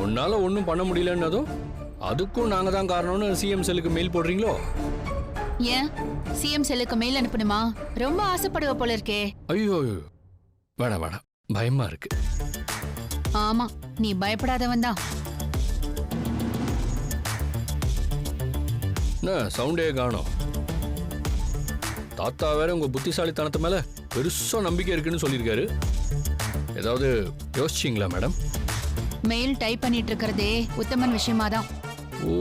உன்னால ஒன்றும் பண்ண முடியலன்னதும் அதுக்கும் நாங்க தான் காரணம்னு சிஎம் செல்லுக்கு மெயில் போடுறீங்களோ? ஏன் சிஎம் செல்லுக்கு மெயில் அனுப்பணுமா? ரொம்ப ஆசைப்படுவ போல இருக்கே. ஐயோ வேணாம் வேணாம், பயமா இருக்கு. ஆமா, நீ பயப்படாதவன் தான். என்ன சவுண்டே காணோம்? தாத்தா வேற உங்க புத்திசாலித்தனத்து மேல பெருசா நம்பிக்கை இருக்குன்னு சொல்லியிருக்காரு. ஏதாவது யோசிச்சிங்களா மேடம்? மெயில் டைப் பண்ணிட்டு இருக்கிறதே உத்தமன் விஷயமாதான். ஓ,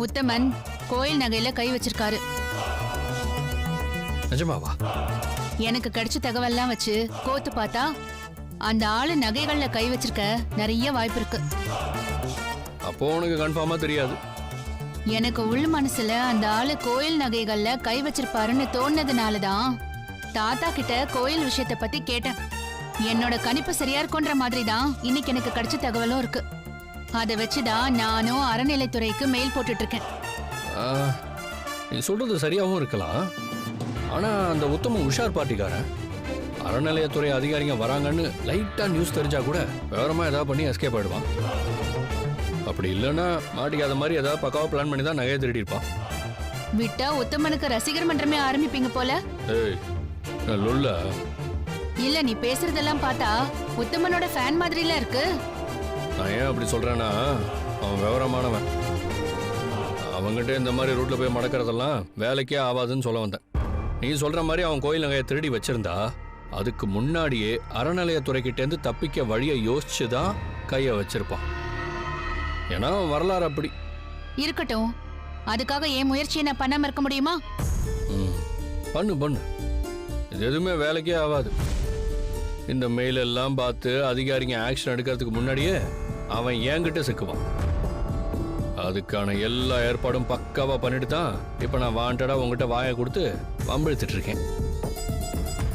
உத்தமன் கோயில் நகையில கை வச்சிருக்காரு. நிஜமாவா? எனக்கு கிடைச்ச தகவல்லாம் வச்சு கோத்து பார்த்தா அந்த ஆளு நகைகள்ல கை வச்சிருக்க நிறைய வாய்ப்பு இருக்கு. அப்போ உனக்கு கன்ஃபார்மா தெரியாது. எனக்கு உள் மனசுல அந்த ஆளு கோயில் நகைகள்ல கை வச்சிருப்பாருன்னு தோணுனதுனாலதான் தாத்தா கிட்ட கோயில் விஷயத்த பத்தி கேட்டேன். என்னோட கணிப்பு சரியா இருக்குன்ற மாதிரி தான் இன்னைக்கு எனக்கு கிடைச்ச தகவலும் இருக்கு. அதை வச்சுதான் நானும் அறநிலைத்துறைக்கு மெயில் போட்டுட்டு இருக்கேன். நீ சொல்றது சரியாகவும் இருக்கலாம். ஆனா அந்த உத்தம உஷார் பார்ட்டிக்காரன் அறநிலையத்துறை அதிகாரிங்க வராங்கன்னு லைட்டா நியூஸ் தெரிஞ்சா கூட விவரமா ஏதாவது பண்ணி எஸ்கேப் ஆயிடுவான். அப்படி இல்லைன்னா மாட்டிக்காத மாதிரி ஏதாவது பக்காவா பிளான் பண்ணி தான் நகையை திருடி இருப்பான். விட்டா உத்தமனுக்கு ரசிகர் மன்றமே ஆரம்பிப்பீங்க போல. ஏய் லொல்ல. இல்ல, நீ பேசுறதெல்லாம் பார்த்தா உத்தமனோட ஃபேன் மாதிரில இருக்கு. நான் ஏன் அப்படி சொல்றேன்னா, அவன் விவரமானவன். அவங்ககிட்ட இந்த மாதிரி ரூட்ல போய் மடக்கிறதெல்லாம் வேலைக்கே ஆகாதுன்னு சொல்ல வந்தேன். நீ சொல்ற மாதிரி அவன் கோயில் நகையை திருடி வச்சிருந்தா அதுக்கு முன்னாடியே அறநிலையத்துறைக்கிட்ட இருந்து தப்பிக்க வழியை யோசிச்சுதான் கையை வச்சிருப்பான். ஏன்னா வரலாறு அப்படி இருக்கட்டும். அதுக்காக என் முயற்சியை நான் பண்ணாம இருக்க முடியுமா? பண்ணு பண்ணு, இது எதுவுமே வேலைக்கே ஆகாது. இந்த மெயில் எல்லாம் பார்த்து அதிகாரிங்க ஆக்ஷன் எடுக்கிறதுக்கு முன்னாடியே அவன் என்கிட்ட சிக்குவான். அதுக்கான எல்லா ஏற்பாடும் பக்காவா பண்ணிட்டு தான் இப்ப நான் வாண்டடா உங்ககிட்ட வாயை கொடுத்து வம்பிழுத்துட்டு இருக்கேன்.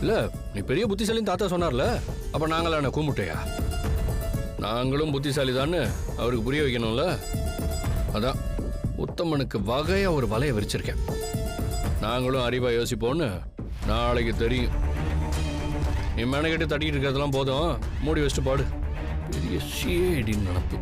இல்ல, நீ பெரிய புத்திசாலின்னு தாத்தா சொன்னார்ல, அப்ப நாங்களா என்ன கூமுட்டையா? நாங்களும் புத்திசாலி தான்னு அவருக்கு புரிய வைக்கணும்ல. அதான் உத்தமனுக்கு வகையா ஒரு வலையை விரிச்சிருக்கேன். நாங்களும் அறிவா யோசிப்போன்னு நாளைக்கு தெரியும். நீ மெனக்கிட்டு தட்டிக்கிட்டு இருக்கிறதெல்லாம் போதும், மூடி வச்சுட்டு பாடு. பெரிய ஷேடின்னு நினப்பு.